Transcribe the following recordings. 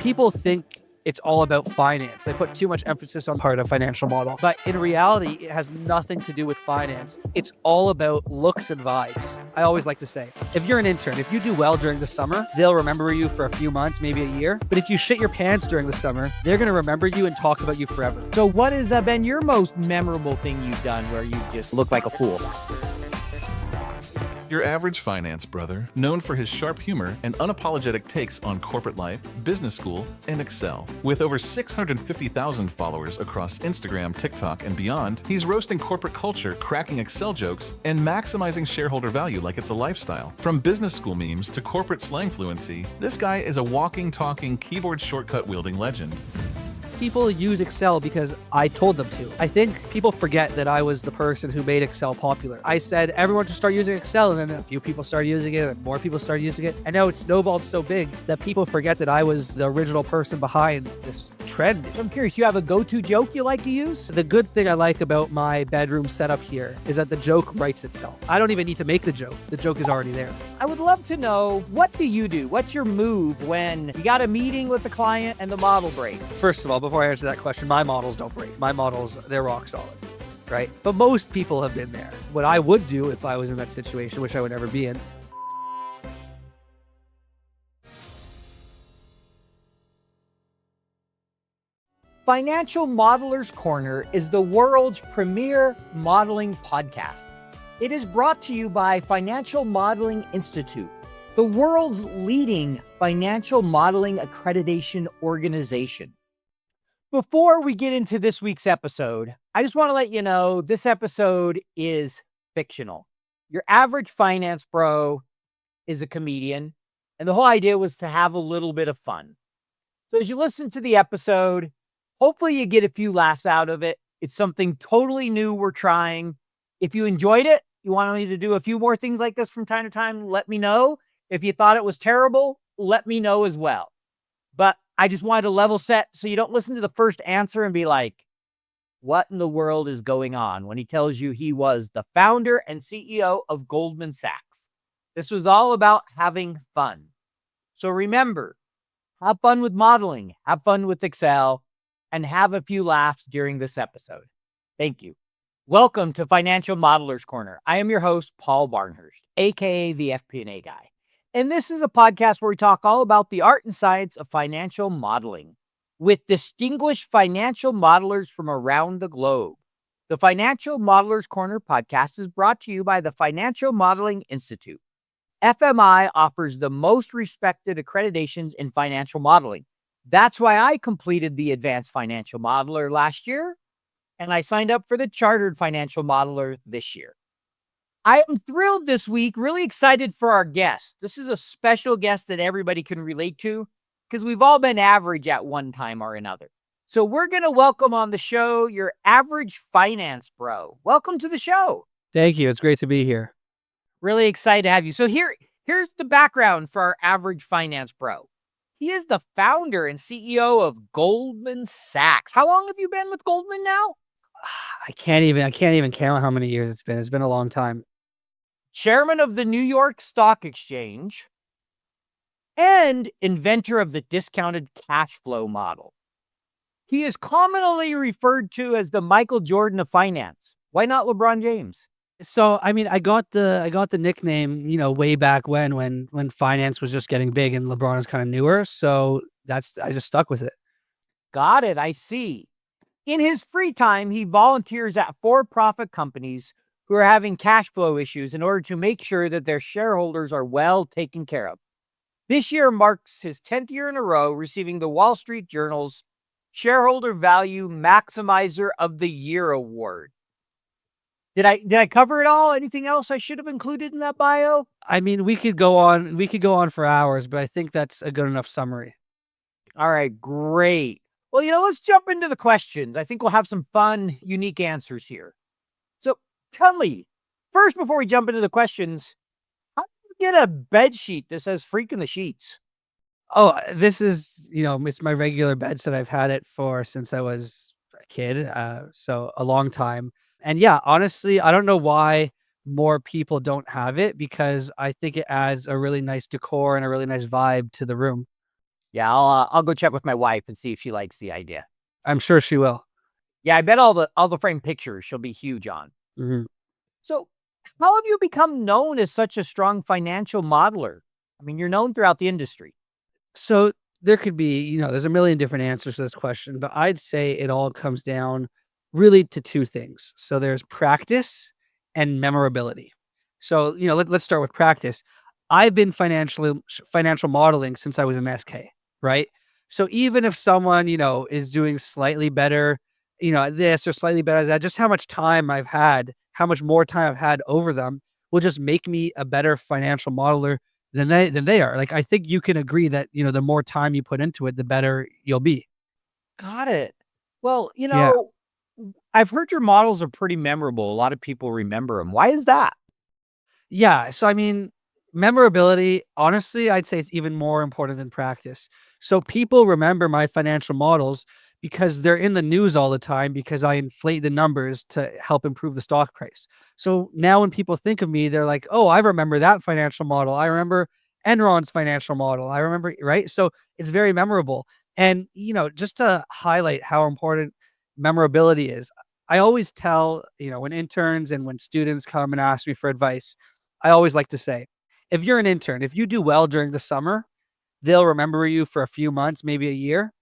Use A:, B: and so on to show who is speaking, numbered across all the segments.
A: People think it's all about finance. They put too much emphasis on part of financial model. But in reality, it has nothing to do with finance. It's all about looks and vibes. I always like to say, if you're an intern, if you do well during the summer, they'll remember you for a few months, maybe a year. But if you shit your pants during the summer, they're going to remember you and talk about you forever.
B: So what has been your most memorable thing you've done where you just look like a fool?
C: Your average finance brother, known for his sharp humor and unapologetic takes on corporate life, business school, and Excel. With over 650,000 followers across Instagram, TikTok, and beyond, he's roasting corporate culture, cracking Excel jokes, and maximizing shareholder value like it's a lifestyle. From business school memes to corporate slang fluency, this guy is a walking, talking, keyboard shortcut-wielding legend.
A: People use Excel because I told them to. I think people forget that I was the person who made Excel popular. I said everyone should start using Excel, and then a few people started using it, and more people started using it. And now it's snowballed so big that people forget that I was the original person behind this trend.
B: I'm curious, you have a go-to joke you like to use?
A: The good thing I like about my bedroom setup here is that the joke writes itself. I don't even need to make the joke. The joke is already there.
B: I would love to know, what do you do? What's your move when you got a meeting with the client and the model breaks?
A: First of all, before I answer that question, my models don't break. My models, they're rock solid, right? But most people have been there. What I would do if I was in that situation, which I would never be in,
B: Financial Modeler's Corner is the world's premier modeling podcast. It is brought to you by Financial Modeling Institute, the world's leading financial modeling accreditation organization. Before we get into this week's episode, I just want to let you know this episode is fictional. Your average finance bro is a comedian, and the whole idea was to have a little bit of fun. So as you listen to the episode, hopefully you get a few laughs out of it. It's something totally new we're trying. If you enjoyed it, you want me to do a few more things like this from time to time, let me know. If you thought it was terrible, let me know as well. But I just wanted to level set so you don't listen to the first answer and be like, what in the world is going on, when he tells you he was the founder and CEO of Goldman Sachs. This was all about having fun. So remember, have fun with modeling, have fun with Excel, and have a few laughs during this episode. Thank you. Welcome to Financial Modeler's Corner. I am your host, Paul Barnhurst, aka the FP&A guy. And this is a podcast where we talk all about the art and science of financial modeling with distinguished financial modelers from around the globe. The Financial Modeler's Corner podcast is brought to you by the Financial Modeling Institute. FMI offers the most respected accreditations in financial modeling. That's why I completed the Advanced Financial Modeler last year, and I signed up for the Chartered Financial Modeler this year. I am thrilled this week, really excited for our guest. This is a special guest that everybody can relate to because we've all been average at one time or another. So we're going to welcome on the show your average finance bro. Welcome to the show.
A: thank you. It's great to be here.
B: Really excited to have you. So here's the background for our average finance bro. He is the founder and CEO of Goldman Sachs. How long have you been with Goldman now?
A: I can't even count how many years it's been. It's been a long time.
B: Chairman of the New York Stock Exchange and inventor of the discounted cash flow model. He is commonly referred to as the Michael Jordan of finance. Why not LeBron James?
A: So, I mean, I got the nickname, way back when finance was just getting big and LeBron was kind of newer. So I just stuck with it.
B: Got it. I see. In his free time, he volunteers at for-profit companies who are having cash flow issues in order to make sure that their shareholders are well taken care of. This year marks his 10th year in a row receiving the Wall Street Journal's Shareholder Value Maximizer of the Year award. Did I cover it all? Anything else I should have included in that bio?
A: I mean, we could go on for hours, but I think that's a good enough summary.
B: All right, great. Well, let's jump into the questions. I think we'll have some fun, unique answers here. So tell me, first, before we jump into the questions, how do you get a bed sheet that says freak in the sheets?
A: Oh, this is, it's my regular bed set. I've had it since I was a kid, so a long time. And yeah, honestly, I don't know why more people don't have it because I think it adds a really nice decor and a really nice vibe to the room.
B: Yeah, I'll go check with my wife and see if she likes the idea.
A: I'm sure she will.
B: Yeah, I bet all the frame pictures she'll be huge on.
A: Mhm.
B: So, how have you become known as such a strong financial modeler? I mean, you're known throughout the industry.
A: So there could be, there's a million different answers to this question, but I'd say it all comes down really to two things. So there's practice and memorability. So, let's start with practice. I've been financial modeling since I was in SK, right? So even if someone, is doing slightly better, at this or slightly better at that, just how much time I've had, how much more time I've had over them will just make me a better financial modeler than they are. Like, I think you can agree that, the more time you put into it, the better you'll be.
B: Got it. Well,
A: Yeah.
B: I've heard your models are pretty memorable. A lot of people remember them. Why is that?
A: Yeah. So, I mean, memorability, honestly, I'd say it's even more important than practice. So people remember my financial models because they're in the news all the time because I inflate the numbers to help improve the stock price. So now when people think of me, they're like, oh, I remember that financial model. I remember Enron's financial model. I remember, right? So it's very memorable. And, just to highlight how important memorability is, I always tell, when interns and when students come and ask me for advice, I always like to say, if you're an intern, if you do well during the summer, they'll remember you for a few months, maybe a year.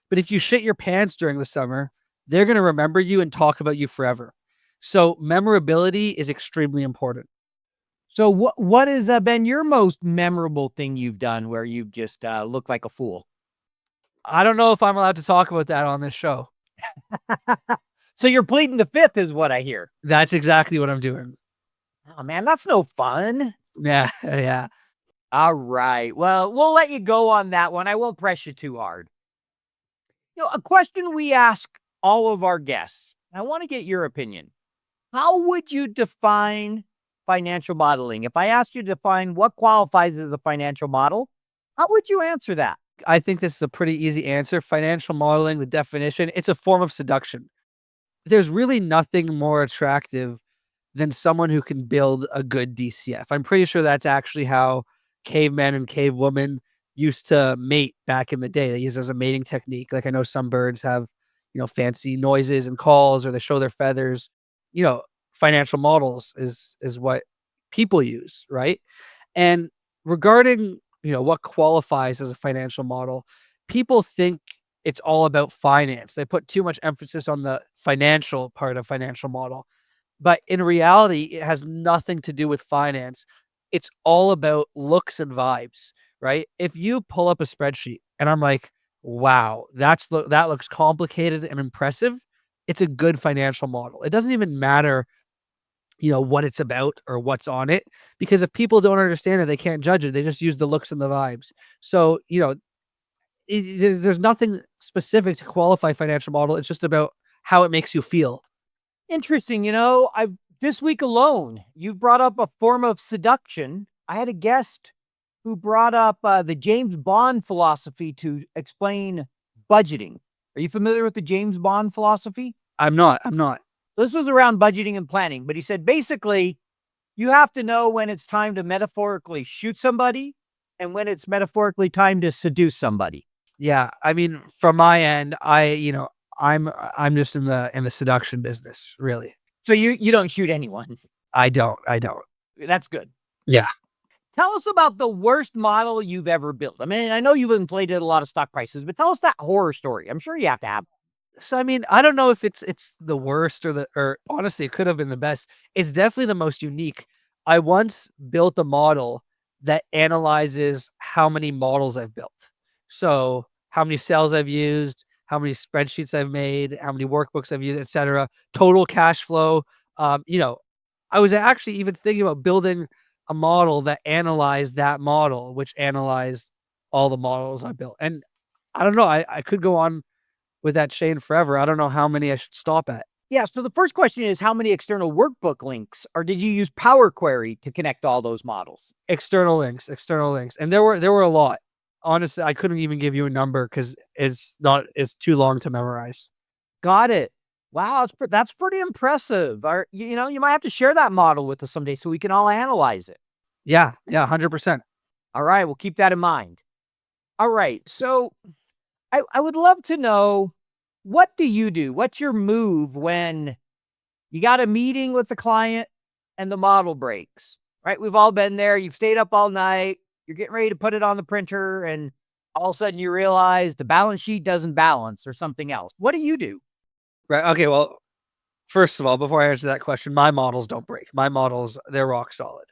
A: But if you shit your pants during the summer, they're going to remember you and talk about you forever. So memorability is extremely important.
B: So, what has been your most memorable thing you've done where you've just looked like a fool?
A: I don't know if I'm allowed to talk about that on this show.
B: So you're pleading the fifth, is what I hear.
A: That's exactly what I'm doing.
B: Oh man, that's no fun.
A: Yeah, yeah.
B: All right. Well, we'll let you go on that one. I won't press you too hard. A question we ask all of our guests. I want to get your opinion. How would you define financial modeling? If I asked you to define what qualifies as a financial model, how would you answer that?
A: I think this is a pretty easy answer. Financial modeling, the definition, it's a form of seduction. There's really nothing more attractive than someone who can build a good DCF. I'm pretty sure that's actually how cavemen and cavewomen used to mate back in the day. They use it as a mating technique. Like, I know some birds have, fancy noises and calls, or they show their feathers. You know, Financial models is what people use, right? And regarding, what qualifies as a financial model, people think it's all about finance. They put too much emphasis on the financial part of financial model, but in reality, it has nothing to do with finance. It's all about looks and vibes, right? If you pull up a spreadsheet and I'm like, wow, that looks complicated and impressive, it's a good financial model. It doesn't even matter, what it's about or what's on it, because if people don't understand it, they can't judge it. They just use the looks and the vibes. So, there's nothing specific to qualify financial model. It's just about how it makes you feel.
B: Interesting. I've this week alone, you've brought up a form of seduction. I had a guest who brought up the James Bond philosophy to explain budgeting. Are you familiar with the James Bond philosophy?
A: I'm not.
B: This was around budgeting and planning, but he said basically you have to know when it's time to metaphorically shoot somebody and when it's metaphorically time to seduce somebody.
A: Yeah, I mean, from my end, I'm just in the seduction business, really.
B: So you don't shoot anyone.
A: I don't.
B: That's good.
A: Yeah.
B: Tell us about the worst model you've ever built. I mean, I know you've inflated a lot of stock prices, but tell us that horror story. I'm sure you have to have.
A: So, I mean, I don't know if it's the worst or honestly, it could have been the best. It's definitely the most unique. I once built a model that analyzes how many models I've built. So, how many cells I've used, how many spreadsheets I've made, how many workbooks I've used, etc. Total cash flow. Um, you know, I was actually even thinking about building a model that analyzed that model, which analyzed all the models I built. And I don't know, I could go on with that chain forever. I don't know how many I should stop at.
B: Yeah. So the first question is how many external workbook links, or did you use Power Query to connect all those models?
A: External links. And there were a lot. Honestly, I couldn't even give you a number because it's too long to memorize.
B: Got it. Wow, that's pretty impressive. You might have to share that model with us someday so we can all analyze it.
A: Yeah, 100%.
B: All right, we'll keep that in mind. All right. So I would love to know, what do you do? What's your move when you got a meeting with the client and the model breaks, right? We've all been there. You've stayed up all night. You're getting ready to put it on the printer, and all of a sudden you realize the balance sheet doesn't balance or something else. What do you do?
A: Right. Okay. Well, first of all, before I answer that question, my models don't break. My models, they're rock solid,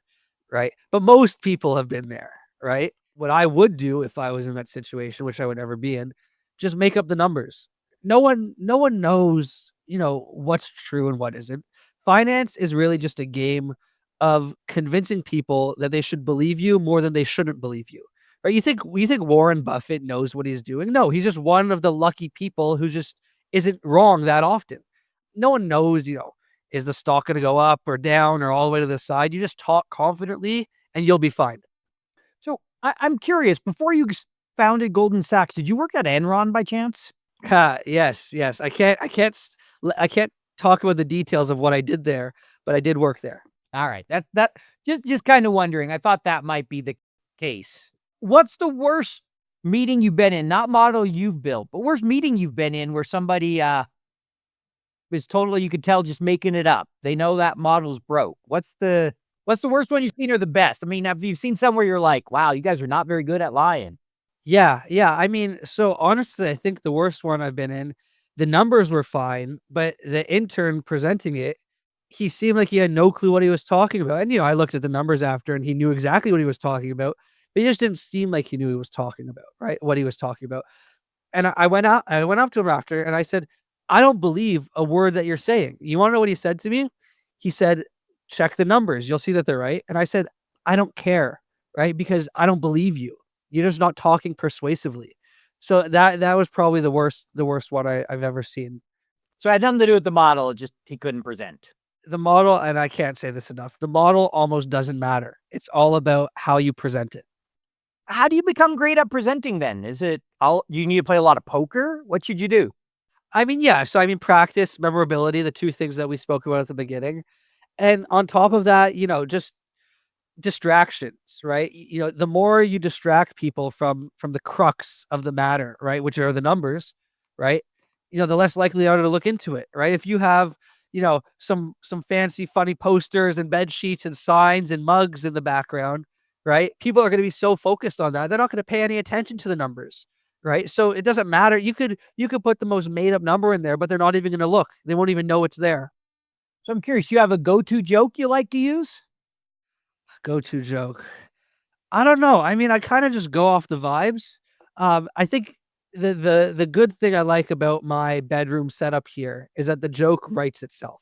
A: right? But most people have been there, right? What I would do if I was in that situation, which I would never be in, just make up the numbers. No one knows, what's true and what isn't. Finance is really just a game of convincing people that they should believe you more than they shouldn't believe you. Right? You think Warren Buffett knows what he's doing? No, he's just one of the lucky people who just isn't wrong that often. No one knows, is the stock going to go up or down or all the way to the side? You just talk confidently and you'll be fine.
B: So I'm curious, before you founded Goldman Sachs, did you work at Enron by chance?
A: Yes, yes. I can't talk about the details of what I did there, but I did work there.
B: All right. That just kind of wondering. I thought that might be the case. What's the worst meeting you've been in? Not model you've built, but worst meeting you've been in where somebody was totally, you could tell, just making it up. They know that model's broke. What's the worst one you've seen or the best? I mean, have you seen somewhere you're like, wow, you guys are not very good at lying?
A: Yeah, yeah. I mean, so honestly, I think the worst one I've been in, the numbers were fine, but the intern presenting it, he seemed like he had no clue what he was talking about. And I looked at the numbers after and he knew exactly what he was talking about, but he just didn't seem like he knew he was talking about, right? What he was talking about. And I went up to him after and I said, "I don't believe a word that you're saying." You wanna know what he said to me? He said, "Check the numbers. You'll see that they're right." And I said, "I don't care, right? Because I don't believe you. You're just not talking persuasively." So that was probably the worst one I've ever seen.
B: So it had nothing to do with the model. It just, he couldn't present.
A: The model, and I can't say this enough, the model almost doesn't matter. It's all about how you present it.
B: How do you become great at presenting then? Is it all, you need to play a lot of poker? What should you do?
A: I mean, yeah, so I mean practice, memorability, the two things that we spoke about at the beginning. And on top of that, just distractions, right? The more you distract people from the crux of the matter, right, which are the numbers, right? The less likely they are to look into it, right? If you have, some fancy funny posters and bed sheets and signs and mugs in the background, right? People are going to be so focused on that, they're not going to pay any attention to the numbers, right? So it doesn't matter. You could put the most made up number in there, but they're not even going to look. They won't even know it's there.
B: So I'm curious, you have a go-to joke you like to use?
A: Go-to joke. I don't know. I mean, I kind of just go off the vibes. I think the good thing I like about my bedroom setup here is that the joke writes itself,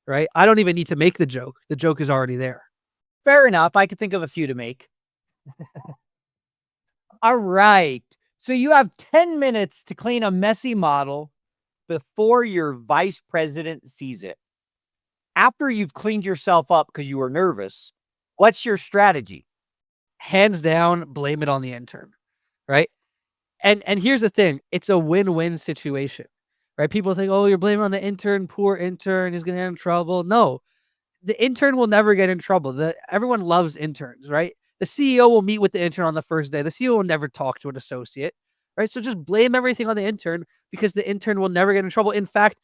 A: right? I don't even need to make the joke. The joke is already there.
B: Fair enough. I could think of a few to make. All right. So you have 10 minutes to clean a messy model before your vice president sees it. After you've cleaned yourself up because you were nervous, what's your strategy?
A: Hands down, blame it on the intern, right? And here's the thing, it's a win-win situation, right? People think, "Oh, you're blaming on the intern, poor intern, he's gonna get in trouble." No, the intern will never get in trouble. Everyone loves interns, right? The CEO will meet with the intern on the first day. The CEO will never talk to an associate, right? So just blame everything on the intern because the intern will never get in trouble. In fact,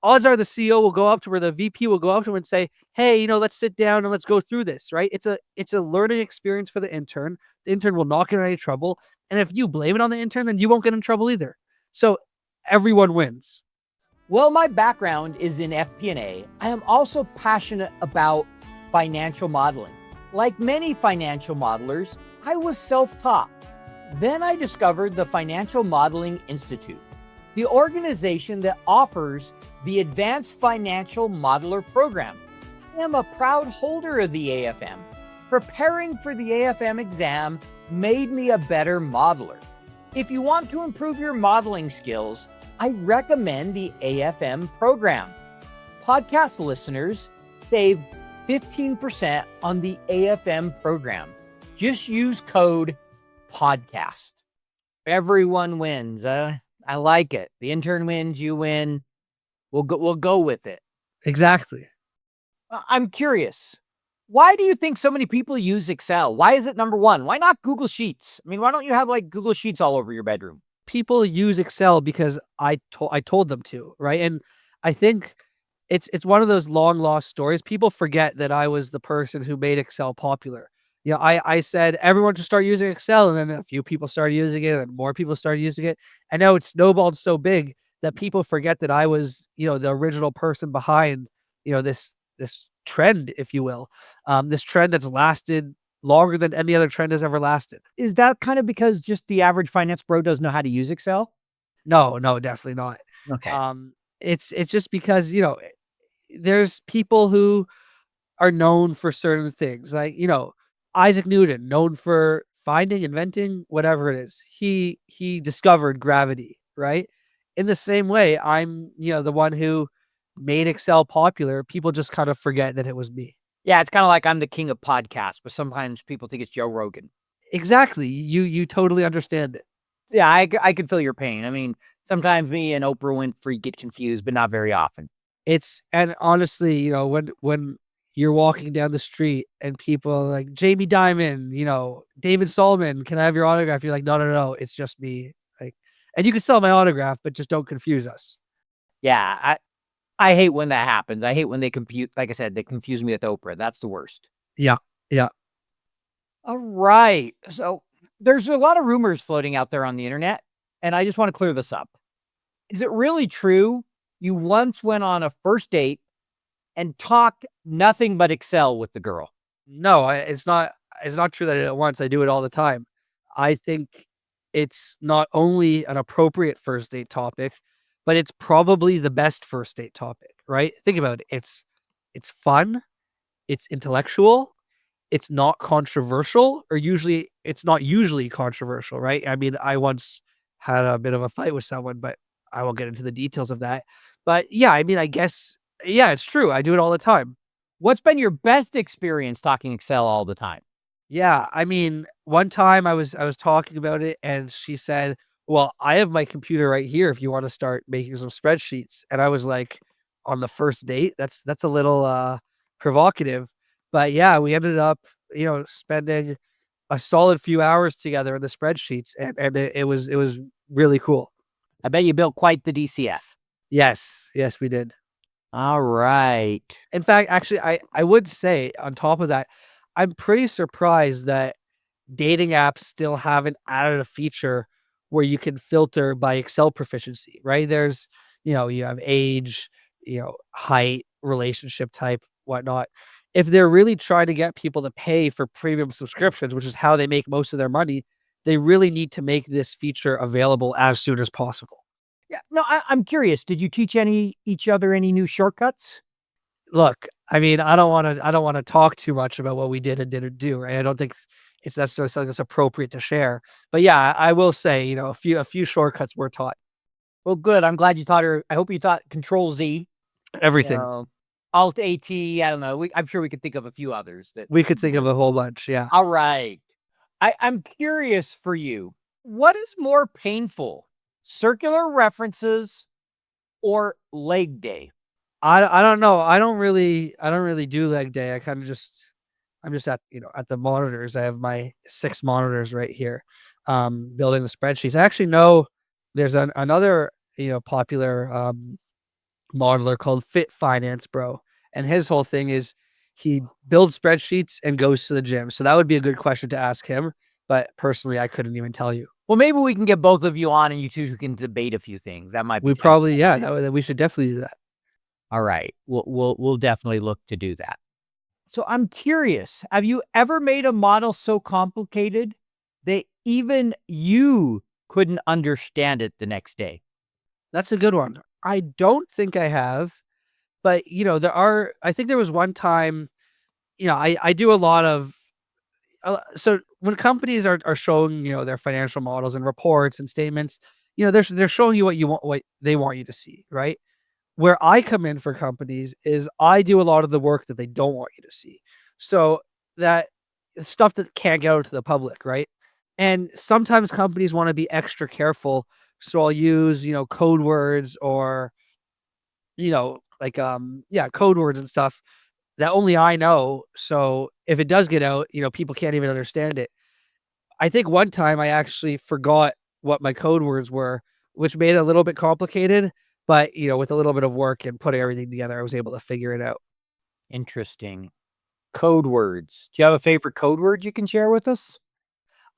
A: odds are the CEO will go up to, or the VP will go up to him and say, "Hey, let's sit down and let's go through this," right? It's a learning experience for the intern. The intern will not get in any trouble. And if you blame it on the intern, then you won't get in trouble either. So everyone wins.
B: Well, my background is in FP&A. I am also passionate about financial modeling. Like many financial modelers, I was self-taught. Then I discovered the Financial Modeling Institute, the organization that offers the Advanced Financial Modeler Program. I am a proud holder of the AFM. Preparing for the AFM exam made me a better modeler. If you want to improve your modeling skills, I recommend the AFM program. Podcast listeners save 15% on the AFM program. Just use code PODCAST. Everyone wins. I like it. The intern wins, you win. We'll go with it.
A: Exactly.
B: I'm curious. Why do you think so many people use Excel? Why is it number one? Why not Google Sheets? I mean, why don't you have like Google Sheets all over your bedroom?
A: People use Excel because I told them to, right? And I think it's one of those long lost stories. People forget that I was the person who made Excel popular. I said everyone should start using Excel, and then a few people started using it, and more people started using it, and now it's snowballed so big that people forget that I was, the original person behind, this trend, if you will, this trend that's lasted longer than any other trend has ever lasted.
B: Is that kind of because just the average finance bro doesn't know how to use Excel?
A: No, no, definitely not.
B: Okay.
A: It's just because, there's people who are known for certain things. Like, Isaac Newton, known for finding, inventing, whatever it is. He discovered gravity, right? In the same way, I'm, the one who made Excel popular. People just kind of forget that it was me.
B: Yeah, it's kind of like I'm the king of podcasts, but sometimes people think it's Joe Rogan.
A: Exactly. You totally understand it.
B: Yeah, I could feel your pain. I mean, sometimes me and Oprah Winfrey get confused, but not very often.
A: And honestly, when you're walking down the street and people are like Jamie Dimon, David Solomon, can I have your autograph? You're like, no, no, no, it's just me. Like, and you can still have my autograph, but just don't confuse us.
B: Yeah, I hate when that happens. I hate when they confuse, like I said, they confuse me with Oprah. That's the worst.
A: Yeah, yeah.
B: All right. So there's a lot of rumors floating out there on the internet, and I just want to clear this up. Is it really true you once went on a first date and talked nothing but Excel with the girl?
A: No, it's not. It's not true that I did it once. I do it all the time. I think it's not only an appropriate first date topic, but it's probably the best first date topic. Right? Think about it. It's fun. It's intellectual. It's not controversial, or it's not usually controversial, right? I mean, I once had a bit of a fight with someone, but I won't get into the details of that. But yeah, I mean, I guess, yeah, it's true. I do it all the time.
B: What's been your best experience talking Excel all the time?
A: Yeah, I mean, one time I was talking about it and she said, "Well, I have my computer right here if you want to start making some spreadsheets." And I was like, on the first date, that's a little provocative. But yeah, we ended up, spending a solid few hours together in the spreadsheets, and it was really cool.
B: I bet you built quite the DCF.
A: Yes, yes, we did.
B: All right.
A: In fact, actually, I would say on top of that, I'm pretty surprised that dating apps still haven't added a feature where you can filter by Excel proficiency, right? There's, you have age, height, relationship type, whatnot. If they're really trying to get people to pay for premium subscriptions, which is how they make most of their money, they really need to make this feature available as soon as possible.
B: Yeah. No, I'm curious. Did you teach each other any new shortcuts?
A: Look, I mean, I don't wanna talk too much about what we did and didn't do, right? I don't think it's necessarily something that's appropriate to share. But yeah, I will say, a few shortcuts were taught.
B: Well, good. I'm glad you taught her. I hope you taught Control Z,
A: Everything.
B: Alt AT. I don't know. I'm sure we could think of a few others that.
A: We could think of a whole bunch, yeah.
B: All right. I'm curious for you. What is more painful, circular references or leg day?
A: I don't know. I don't really do leg day. I'm just at the monitors. I have my 6 monitors right here, building the spreadsheets. I actually know there's another, popular, modeler called Fit Finance Bro, and his whole thing is he builds spreadsheets and goes to the gym. So that would be a good question to ask him, but personally, I couldn't even tell you.
B: Well, maybe we can get both of you on and you two can debate a few things. That might be
A: We probably yeah, we should definitely do that.
B: all right. We'll definitely look to do that. So I'm curious, have you ever made a model so complicated that even you couldn't understand it the next day?
A: That's a good one. I don't think I have, but, I think there was one time, I do a lot of so when companies are showing, their financial models and reports and statements, they're showing you what they want you to see, right? Where I come in for companies is I do a lot of the work that they don't want you to see. So that stuff that can't get out to the public, right? And sometimes companies want to be extra careful. So I'll use, code words or, like, yeah, code words and stuff that only I know. So if it does get out, people can't even understand it. I think one time I actually forgot what my code words were, which made it a little bit complicated. But, with a little bit of work and putting everything together, I was able to figure it out.
B: Interesting. Code words. Do you have a favorite code word you can share with us?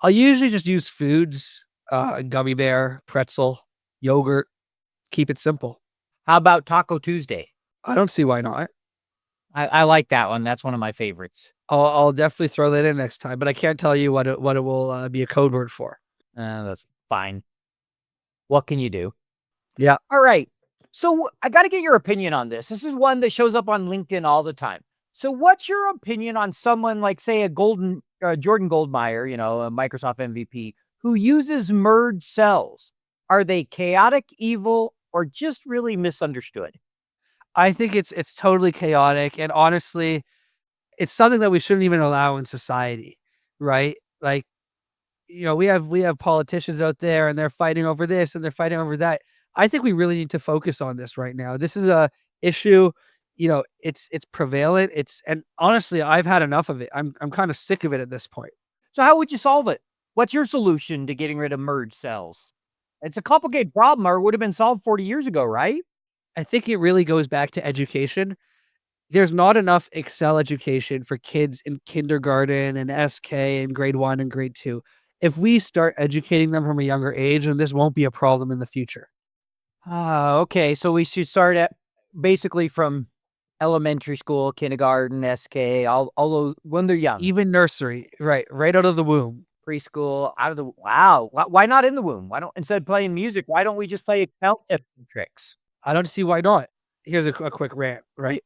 A: I'll usually just use foods, gummy bear, pretzel, yogurt, keep it simple.
B: How about Taco Tuesday?
A: I don't see why not.
B: I like that one. That's one of my favorites.
A: I'll definitely throw that in next time, but I can't tell you what it will be a code word for.
B: That's fine. What can you do?
A: Yeah.
B: All right. So I got to get your opinion on this. This is one that shows up on LinkedIn all the time. So what's your opinion on someone like, say, a Jordan Goldmeyer, a Microsoft MVP, who uses merge cells? Are they chaotic, evil, or just really misunderstood?
A: I think it's totally chaotic, and honestly, it's something that we shouldn't even allow in society, right? Like, we have politicians out there and they're fighting over this and they're fighting over that. I think we really need to focus on this right now. This is a issue, it's prevalent. And honestly, I've had enough of it. I'm kind of sick of it at this point.
B: So how would you solve it? What's your solution to getting rid of merge cells? It's a complicated problem, or it would have been solved 40 years ago, right?
A: I think it really goes back to education. There's not enough Excel education for kids in kindergarten and SK and grade 1 and grade 2. If we start educating them from a younger age, then this won't be a problem in the future.
B: Okay. So we should start at basically from elementary school, kindergarten, SK, all those when they're young.
A: Even nursery, right out of the womb.
B: Preschool, out of the wow. Why not in the womb? Why don't, instead of playing music, why don't we just play account tips and tricks?
A: I don't see why not. Here's a quick rant, right?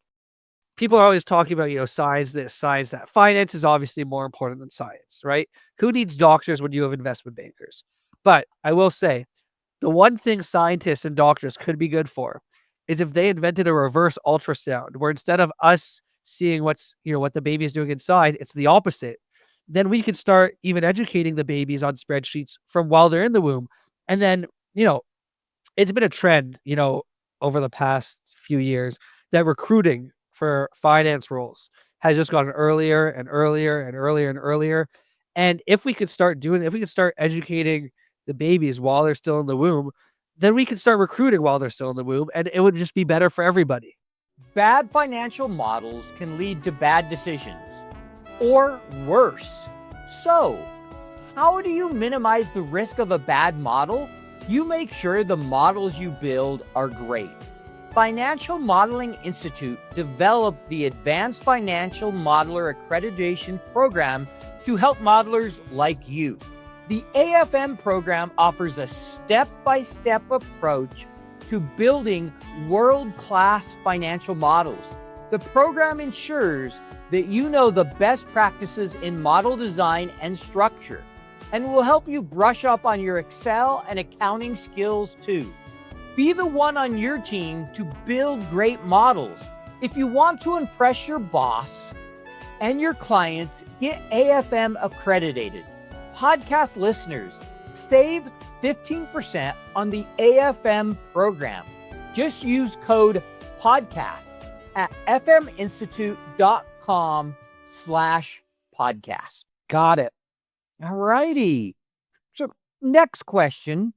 A: People are always talking about, science this, science that. Finance is obviously more important than science, right? Who needs doctors when you have investment bankers? But I will say, the one thing scientists and doctors could be good for is if they invented a reverse ultrasound, where instead of us seeing what the baby is doing inside, it's the opposite. Then we could start even educating the babies on spreadsheets from while they're in the womb. And then, it's been a trend, over the past few years that recruiting for finance roles has just gotten earlier and earlier and earlier and earlier. And if we could start educating the babies while they're still in the womb, then we can start recruiting while they're still in the womb, and it would just be better for everybody.
B: Bad financial models can lead to bad decisions, or worse. So, how do you minimize the risk of a bad model? You make sure the models you build are great. Financial Modeling Institute developed the Advanced Financial Modeler Accreditation Program to help modelers like you. The AFM program offers a step-by-step approach to building world-class financial models. The program ensures that you know the best practices in model design and structure, and will help you brush up on your Excel and accounting skills too. Be the one on your team to build great models. If you want to impress your boss and your clients, get AFM accredited. Podcast listeners, save 15% on the AFM program. Just use code PODCAST at fminstitute.com/podcast. Got it. All righty. So next question.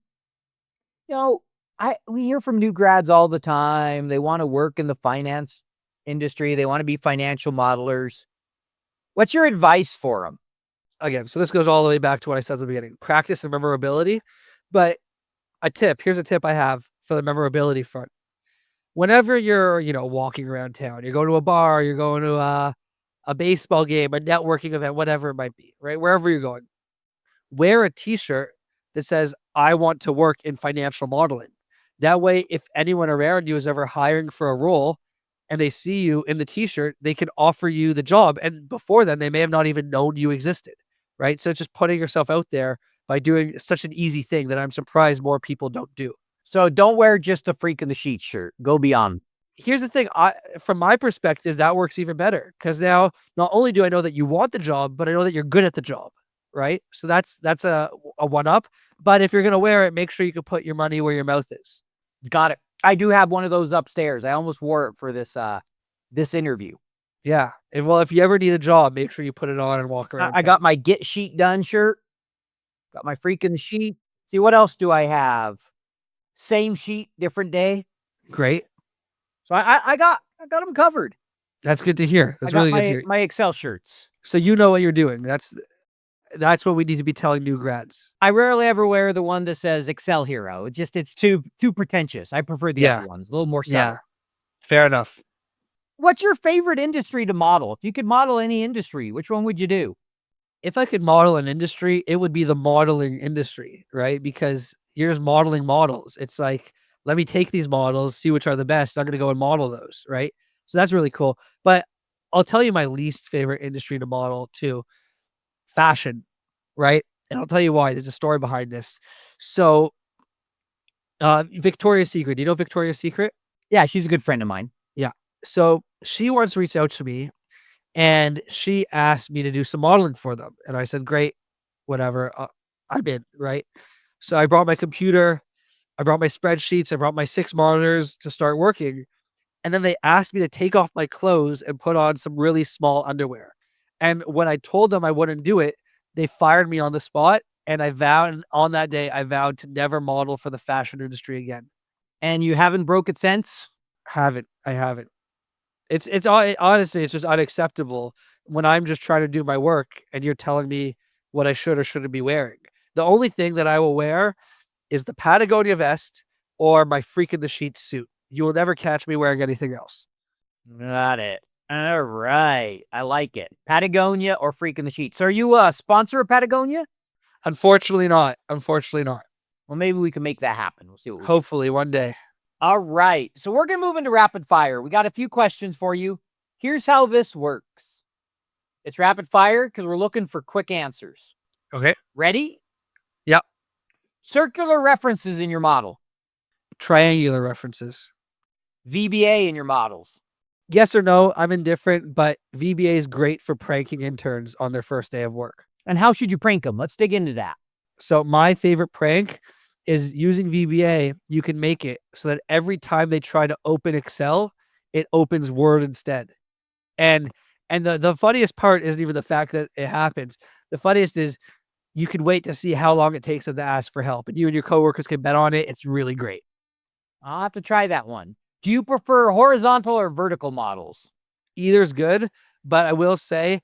B: We hear from new grads all the time. They want to work in the finance industry. They want to be financial modelers. What's your advice for them?
A: Again, so this goes all the way back to what I said at the beginning. Practice and memorability. But here's a tip I have for the memorability front. Whenever you're, walking around town, you're going to a bar, you're going to a baseball game, a networking event, whatever it might be, right? Wherever you're going, wear a t-shirt that says, I want to work in financial modeling. That way, if anyone around you is ever hiring for a role and they see you in the t-shirt, they can offer you the job. And before then, they may have not even known you existed, right? So it's just putting yourself out there by doing such an easy thing that I'm surprised more people don't do.
B: So don't wear just a freak in the sheet shirt. Go beyond.
A: Here's the thing. From my perspective, that works even better because now not only do I know that you want the job, but I know that you're good at the job, right? So that's a one-up. But if you're going to wear it, make sure you can put your money where your mouth is.
B: Got it. I do have one of those upstairs. I almost wore it for this interview.
A: Yeah. And well, if you ever need a job, make sure you put it on and walk around.
B: I got my Get Sheet Done shirt. Got my freaking sheet. See, what else do I have? Same sheet, different day.
A: Great.
B: So I got them covered.
A: That's good to hear.
B: I
A: That's
B: got
A: really good to hear.
B: my Excel shirts.
A: So you know what you're doing. That's what we need to be telling new grads.
B: I rarely ever wear the one that says Excel Hero. It's too pretentious. I prefer the other ones, a little more subtle.
A: Yeah. Fair enough.
B: What's your favorite industry to model? If you could model any industry, which one would you do?
A: If I could model an industry, it would be the modeling industry, right? Because you're just modeling models. It's like, let me take these models, see which are the best. I'm going to go and model those, right? So that's really cool. But I'll tell you my least favorite industry to model too. Fashion, right? And I'll tell you why. There's a story behind this. So, Victoria's Secret. Do you know Victoria's Secret?
B: Yeah, she's a good friend of mine.
A: Yeah. So she once reached out to me and she asked me to do some modeling for them. And I said, great, whatever. I'm in, right? So I brought my computer, I brought my spreadsheets, I brought my 6 monitors to start working. And then they asked me to take off my clothes and put on some really small underwear. And when I told them I wouldn't do it, they fired me on the spot. And on that day, I vowed to never model for the fashion industry again.
B: And you haven't broke it since?
A: I haven't. Honestly, it's just unacceptable when I'm just trying to do my work and you're telling me what I should or shouldn't be wearing. The only thing that I will wear is the Patagonia vest or my Freak in the Sheets suit. You will never catch me wearing anything else.
B: Got it. All right. I like it. Patagonia or Freak in the Sheets. So are you a sponsor of Patagonia?
A: Unfortunately not. Unfortunately not.
B: Well, maybe we can make that happen. We'll see what we
A: Hopefully one day.
B: All right. So we're going to move into rapid fire. We got a few questions for you. Here's how this works. It's rapid fire because we're looking for quick answers.
A: Okay.
B: Ready?
A: Yep.
B: Circular references in your model.
A: Triangular references.
B: VBA in your models.
A: Yes or no, I'm indifferent, but VBA is great for pranking interns on their first day of work.
B: And how should you prank them? Let's dig into that.
A: So my favorite prank is using VBA. You can make it so that every time they try to open Excel, it opens Word instead. And the funniest part isn't even the fact that it happens. The funniest is you can wait to see how long it takes them to ask for help. And you and your coworkers can bet on it. It's really great.
B: I'll have to try that one. Do you prefer horizontal or vertical models?
A: Either's good, but I will say,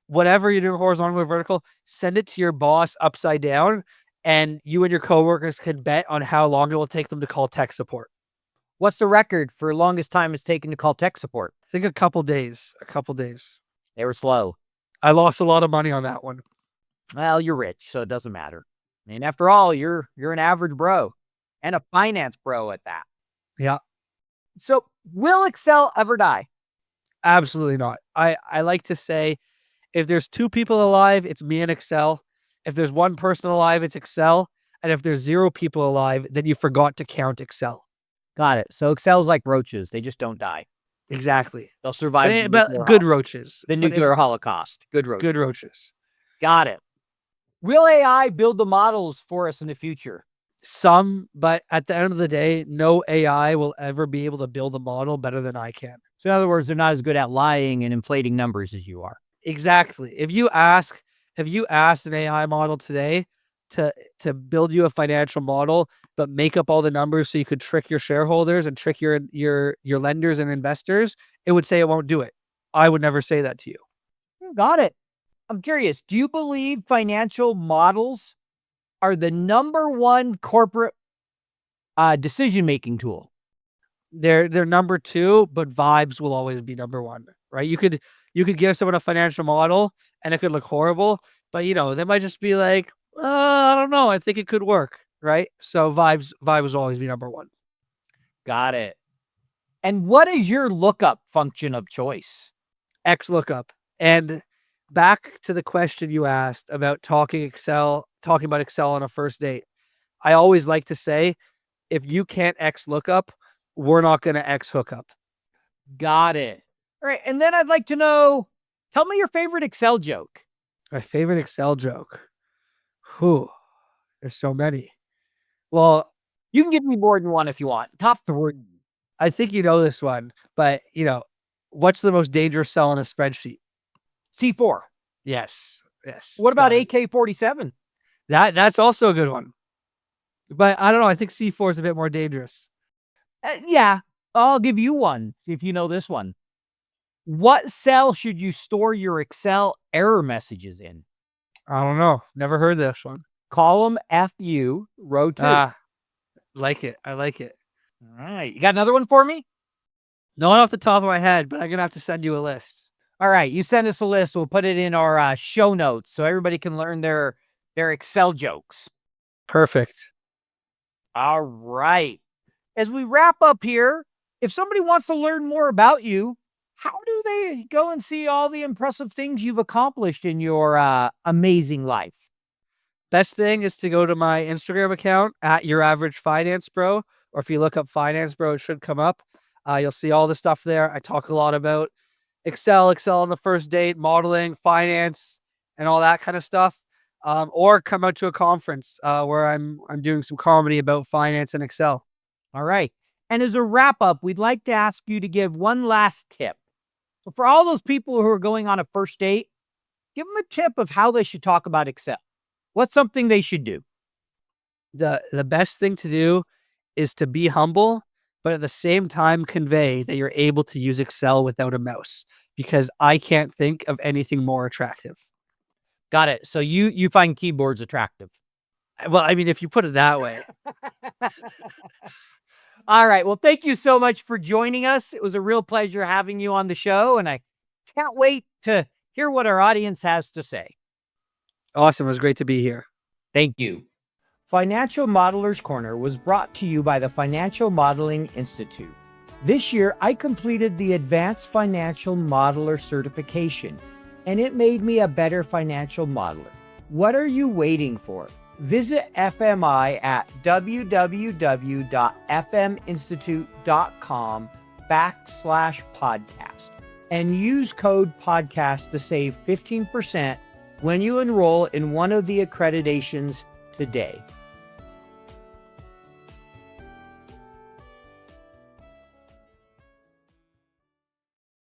A: whatever you're doing, horizontal or vertical, send it to your boss upside down, and you and your coworkers can bet on how long it will take them to call tech support.
B: What's the record for longest time it's taken to call tech support?
A: I think a couple days. A couple days.
B: They were slow.
A: I lost a lot of money on that one.
B: Well, you're rich, so it doesn't matter. I mean, after all, you're an average bro, and a finance bro at that.
A: Yeah.
B: So, will Excel ever die?
A: Absolutely not. I like to say, if there's 2 people alive, it's me and Excel. If there's 1 person alive, it's Excel. And if there's 0 people alive, then you forgot to count Excel.
B: Got it. So Excel's like roaches. They just don't die.
A: Exactly.
B: They'll survive
A: But good roaches.
B: the nuclear holocaust. Good roaches.
A: Good roaches.
B: Got it. Will AI build the models for us in the future?
A: Some, but at the end of the day, no AI will ever be able to build a model better than I can.
B: So in other words, they're not as good at lying and inflating numbers as you are.
A: Exactly. Have you asked an AI model today to build you a financial model, but make up all the numbers so you could trick your shareholders and trick your lenders and investors? It would say it won't do it. I would never say that to you.
B: Got it. I'm curious. Do you believe financial models are the number one corporate decision-making tool?
A: They're number 2, but vibes will always be number 1, right? You could give someone a financial model and it could look horrible, but they might just be like, I don't know, I think it could work, right? So vibes will always be number 1.
B: Got it. And what is your lookup function of choice?
A: X lookup. And back to the question you asked about talking about Excel on a first date. I always like to say, if you can't X lookup, we're not going to X hookup.
B: Got it. All right. And then I'd like to know, tell me your favorite Excel joke.
A: My favorite Excel joke. There's so many. Well,
B: you can give me more than one if you want. Top 3.
A: I think you know this one, but What's the most dangerous cell in a spreadsheet?
B: C4.
A: Yes. Yes.
B: What
A: it's
B: about
A: gotta be.
B: AK-47?
A: That's also a good one. But I don't know. I think C4 is a bit more dangerous.
B: Yeah, I'll give you one if you know this one. What cell should you store your Excel error messages in?
A: I don't know. Never heard this one.
B: Column FU, row 2.
A: Like it. I like it.
B: All right. You got another one for me?
A: Not off the top of my head, but I'm going to have to send you a list.
B: All right. You send us a list. We'll put it in our show notes so everybody can learn their Excel jokes.
A: Perfect.
B: All right. As we wrap up here, if somebody wants to learn more about you, how do they go and see all the impressive things you've accomplished in your amazing life?
A: Best thing is to go to my Instagram account at Your Average Finance Bro, or if you look up Finance Bro, it should come up. You'll see all the stuff there. I talk a lot about Excel on the first date, modeling, finance, and all that kind of stuff. Or come out to a conference where I'm doing some comedy about finance and Excel.
B: All right. And as a wrap up, we'd like to ask you to give one last tip. So for all those people who are going on a first date, give them a tip of how they should talk about Excel. What's something they should do?
A: The best thing to do is to be humble, but at the same time convey that you're able to use Excel without a mouse, because I can't think of anything more attractive.
B: Got it. So you find keyboards attractive.
A: Well, I mean, if you put it that way.
B: All right. Well, thank you so much for joining us. It was a real pleasure having you on the show, and I can't wait to hear what our audience has to say.
A: Awesome. It was great to be here.
B: Thank you. Financial Modeler's Corner was brought to you by the Financial Modeling Institute. This year, I completed the Advanced Financial Modeler certification, and it made me a better financial modeler. What are you waiting for? Visit FMI at www.fminstitute.com/podcast and use code podcast to save 15% when you enroll in one of the accreditations today.